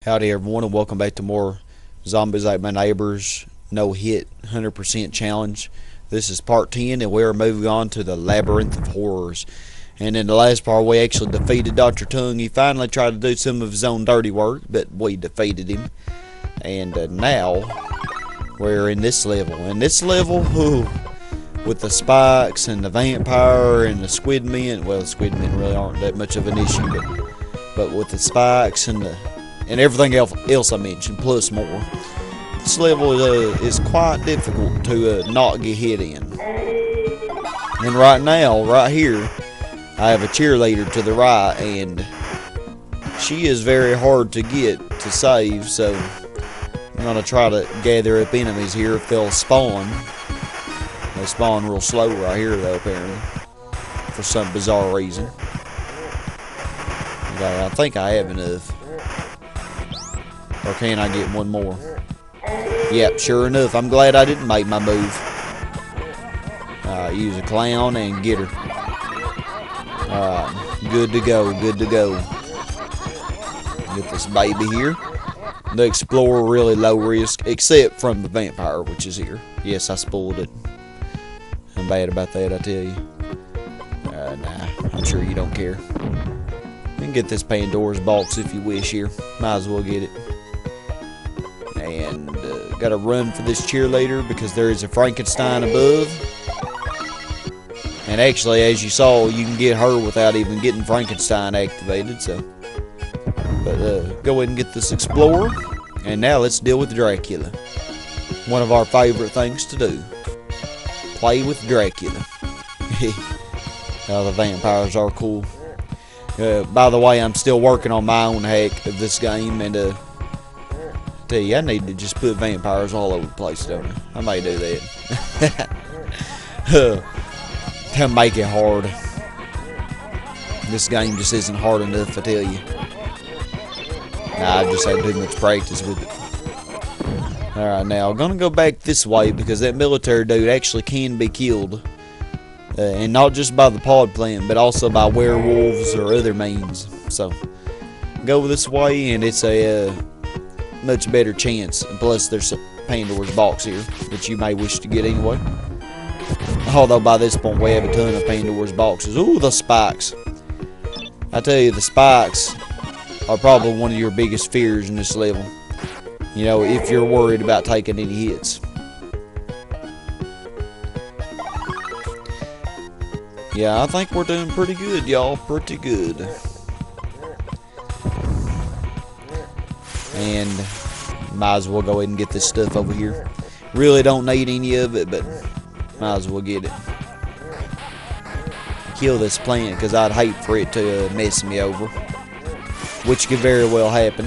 Howdy everyone, and welcome back to more Zombies Like My Neighbors No Hit 100% Challenge. This is part 10 and we are moving on to the Labyrinth of Horrors. And in the last part we actually defeated Dr. Tongue. He finally tried to do some of his own dirty work, but we defeated him. And now we're in this level. And this level, with the spikes and the vampire and the squid men, well, the squid men really aren't that much of an issue, but with the spikes and everything else I mentioned, plus more. This level is quite difficult to not get hit in. And right now, right here, I have a cheerleader to the right, and she is very hard to get to save, so I'm going to try to gather up enemies here if they'll spawn. They spawn real slow right here, though, apparently, for some bizarre reason. Okay, I think I have enough. Or can I get one more? Yep, sure enough. I'm glad I didn't make my move. Use a clown and get her. Good to go, good to go. Get this baby here. The Explorer really low risk, except from the vampire, which is here. Yes, I spoiled it. I'm bad about that, I tell you. Nah, I'm sure you don't care. You can get this Pandora's box if you wish here. Might as well get it. And gotta run for this cheerleader because there is a Frankenstein above. And actually, as you saw, you can get her without even getting Frankenstein activated. So, but go ahead and get this Explorer. And now let's deal with Dracula. One of our favorite things to do. Play with Dracula. The vampires are cool. By the way, I'm still working on my own hack of this game, and tell you, I need to just put vampires all over the place, don't I? I may do that. To make it hard. This game just isn't hard enough, I tell you. Nah, I've just had too much practice with it. Alright, now I'm gonna go back this way because that military dude actually can be killed. And not just by the pod plant, but also by werewolves or other means. So, go this way and it's a much better chance. And plus, there's a Pandora's box here that you may wish to get anyway. Although by this point, we have a ton of Pandora's boxes. Ooh, the spikes. I tell you, the spikes are probably one of your biggest fears in this level. You know, if you're worried about taking any hits. Yeah, I think we're doing pretty good, y'all. Pretty good. And might as well go ahead and get this stuff over here. Really don't need any of it, but might as well get it. Kill this plant because I'd hate for it to mess me over, which could very well happen.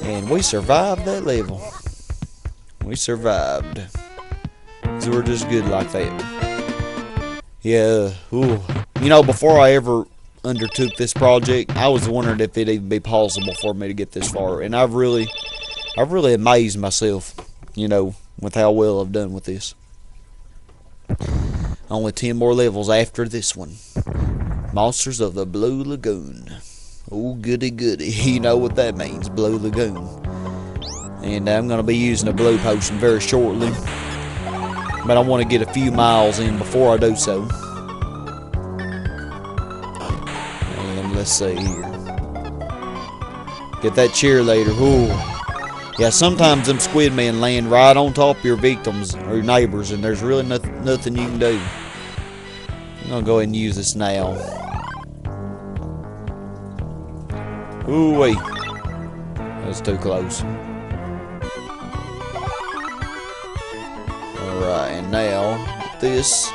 And we survived that level. We survived. So we're just good like that. Yeah. Ooh. You know, before I ever undertook this project, I was wondering if it'd even be possible for me to get this far, and I've really amazed myself, you know, with how well I've done with this. Only 10 more levels after this one. Monsters of the Blue Lagoon. Oh, goody goody. You know what that means, Blue Lagoon. And I'm going to be using a blue potion very shortly, but I want to get a few miles in before I do so. Let's see here. Get that cheerleader. Ooh. Yeah, sometimes them squid men land right on top of your victims or your neighbors, and there's really nothing you can do. I'm gonna go ahead and use this now. Ooh wee. That's too close. Alright, and now this.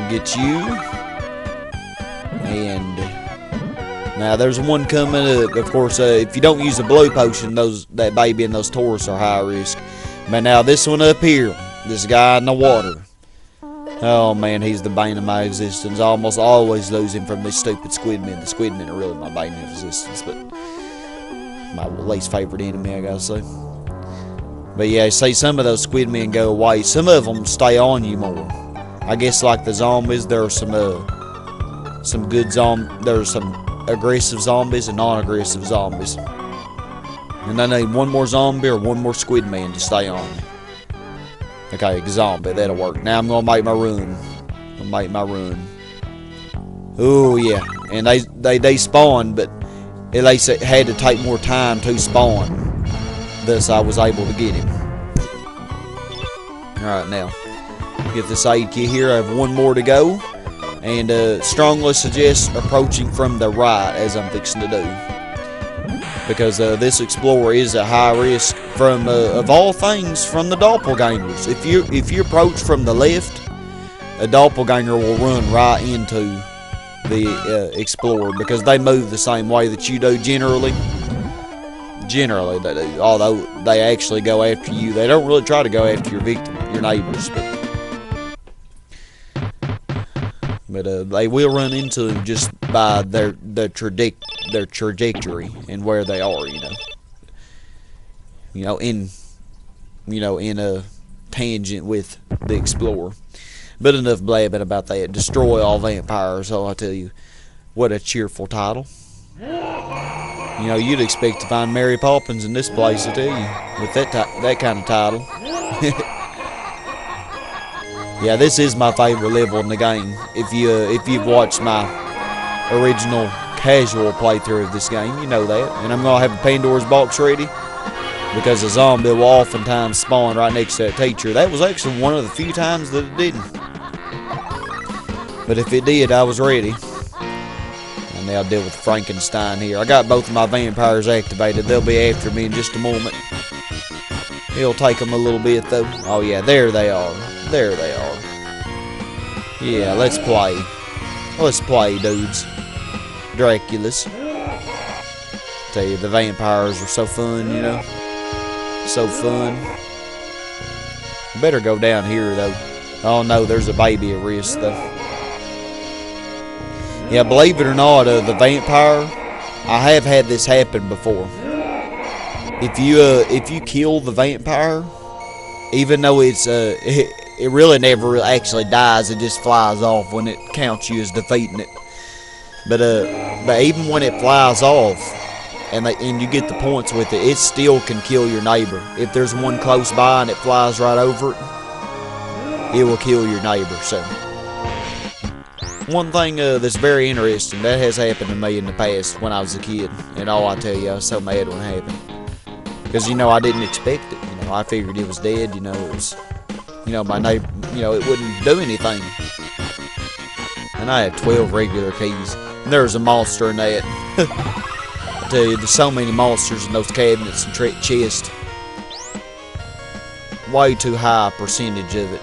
Get you. And now there's one coming up. Of course, if you don't use a blue potion, that baby and those Taurus are high risk. But now this one up here, this guy in the water. Oh man, he's the bane of my existence. I almost always lose him from this stupid squid men. The squid men are really my bane of existence, but my least favorite enemy, I gotta say. But yeah, see, some of those squid men go away. Some of them stay on you more. I guess like the zombies, there are some some good there's some aggressive zombies and non-aggressive zombies. And I need one more zombie or one more squid man to stay on me. Okay, zombie, that'll work. Now I'm gonna make my run. Oh yeah, and they spawn, but they had to take more time to spawn. Thus, I was able to get him. All right, now get this aid kit here. I have one more to go, and strongly suggest approaching from the right as I'm fixing to do, because this explorer is a high risk from, of all things, from the doppelgangers. If you approach from the left, a doppelganger will run right into the explorer, because they move the same way that you do generally. Generally they do, although they actually go after you. They don't really try to go after your victim, your neighbors, but they will run into them just by their trajectory and where they are, in a tangent with the explorer. But enough blabbing about that. Destroy all vampires. So I tell you, what a cheerful title. You'd expect to find Mary Poppins in this place, I tell you, with that kind of title. Yeah, this is my favorite level in the game. If you've watched my original casual playthrough of this game, you know that. And I'm gonna have a Pandora's box ready, because a zombie will oftentimes spawn right next to that teacher. That was actually one of the few times that it didn't. But if it did, I was ready. And now I'll deal with Frankenstein here. I got both of my vampires activated. They'll be after me in just a moment. It'll take them a little bit, though. Oh, yeah, there they are. There they are. Yeah, let's play. Let's play, dudes. Draculas. Tell you, the vampires are so fun, So fun. Better go down here, though. Oh, no, there's a baby at risk, though. Yeah, believe it or not, the vampire, I have had this happen before. If you kill the vampire, even though it really never actually dies, it just flies off when it counts you as defeating it. But even when it flies off, and you get the points with it, it still can kill your neighbor. If there's one close by and it flies right over it, it will kill your neighbor. So, one thing that's very interesting, that has happened to me in the past when I was a kid. And I tell you, I was so mad when it happened. Because, I didn't expect it. I figured it was dead. It was, my neighbor, it wouldn't do anything. And I had 12 regular keys. And there was a monster in that. I tell you, there's so many monsters in those cabinets and chests. Way too high percentage of it.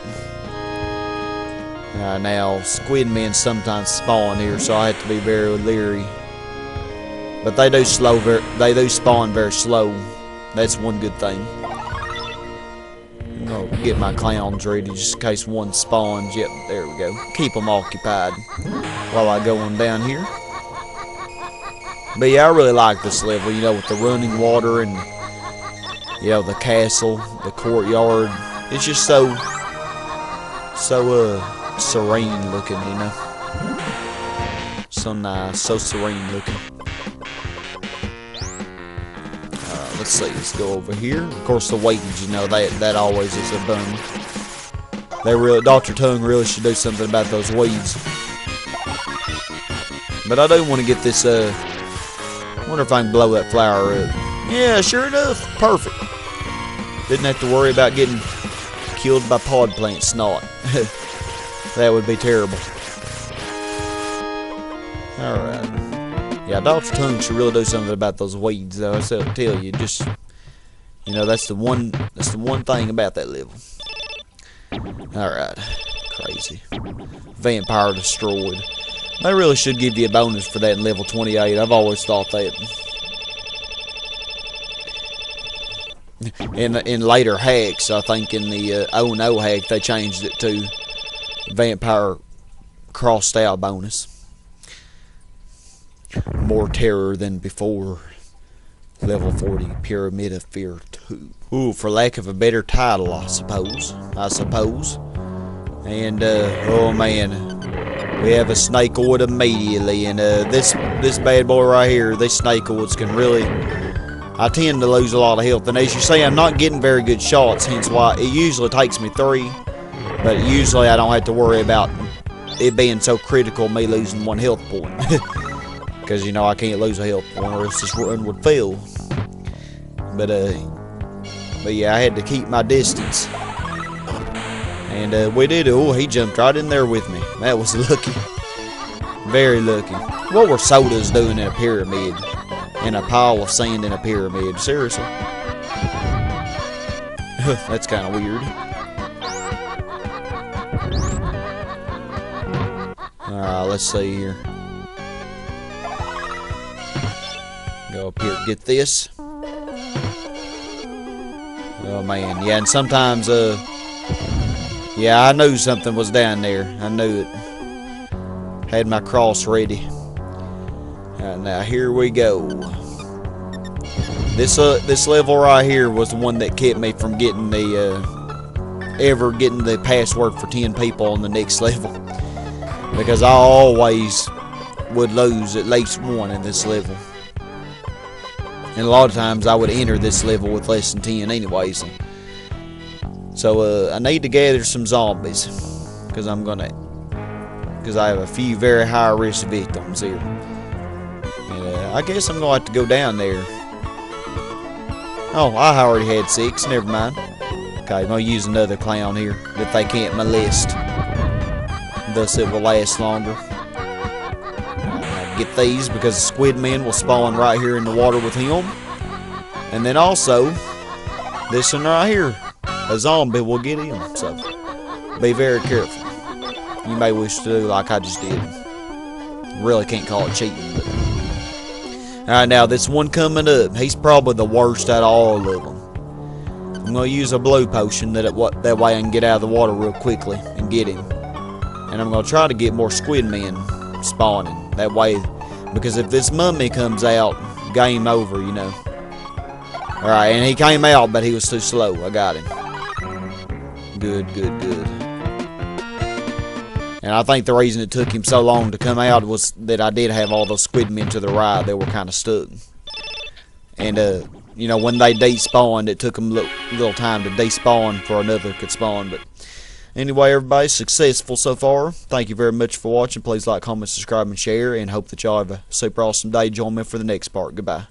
Now, squid men sometimes spawn here, so I have to be very leery. But they do spawn very slow. That's one good thing. I'll get my clowns ready just in case one spawns. Yep, there we go. Keep them occupied while I go on down here. But yeah, I really like this level, with the running water and, the castle, the courtyard. It's just so serene looking, So nice, so serene looking. Let's see, let's go over here. Of course, the weeds, that always is a bummer. Dr. Tongue really should do something about those weeds. But I do want to get this, wonder if I can blow that flower up. Yeah, sure enough, perfect. Didn't have to worry about getting killed by pod plant snot. That would be terrible. Alright. Yeah, Dr. Tongue should really do something about those weeds, though. I'll tell you, just, that's the one thing about that level. Alright. Crazy. Vampire destroyed. They really should give you a bonus for that in level 28. I've always thought that. In later hacks, I think in the 0-0 hack, they changed it to vampire crossed out bonus. More terror than before. Level 40, Pyramid of Fear 2. Ooh, for lack of a better title, I suppose. And, oh man. We have a snake oid immediately, and this bad boy right here, these snake oids can really. I tend to lose a lot of health, and as you see, I'm not getting very good shots. Hence why it usually takes me 3, but usually I don't have to worry about it being so critical, me losing 1 health point, because you know I can't lose a health point, or else this run would fail. But yeah, I had to keep my distance. And we did. Oh, he jumped right in there with me. That was lucky. Very lucky. What were sodas doing in a pyramid? In a pile of sand in a pyramid? Seriously? That's kind of weird. Alright, let's see here. Go up here and get this. Oh man, yeah, and sometimes, yeah, I knew something was down there. I knew it. Had my cross ready. Alright, now here we go. This level right here was the one that kept me from getting the password for 10 people on the next level, because I always would lose at least 1 in this level, and a lot of times I would enter this level with less than 10 anyways. So I need to gather some zombies, because I have a few very high risk victims here. And I guess I'm gonna have to go down there. Oh, I already had 6. Never mind. Okay, I'm gonna use another clown here that they can't molest. Thus, it will last longer. Get these because the squid men will spawn right here in the water with him. And then also, this one right here, a zombie will get him. So, be very careful. You may wish to do like I just did. Really can't call it cheating, but. Alright, now this one coming up, he's probably the worst out of all of them. I'm going to use a blue potion that way I can get out of the water real quickly and get him. And I'm going to try to get more squid men spawning. That way, because if this mummy comes out, game over, you know. Alright, and he came out, but he was too slow. I got him. Good, good, good. And I think the reason it took him so long to come out was that I did have all those squid men to the right. They were kind of stuck. And, you know, when they despawned, it took them a little time to despawn before another could spawn. But anyway, everybody, successful so far. Thank you very much for watching. Please like, comment, subscribe, and share. And hope that y'all have a super awesome day. Join me for the next part. Goodbye.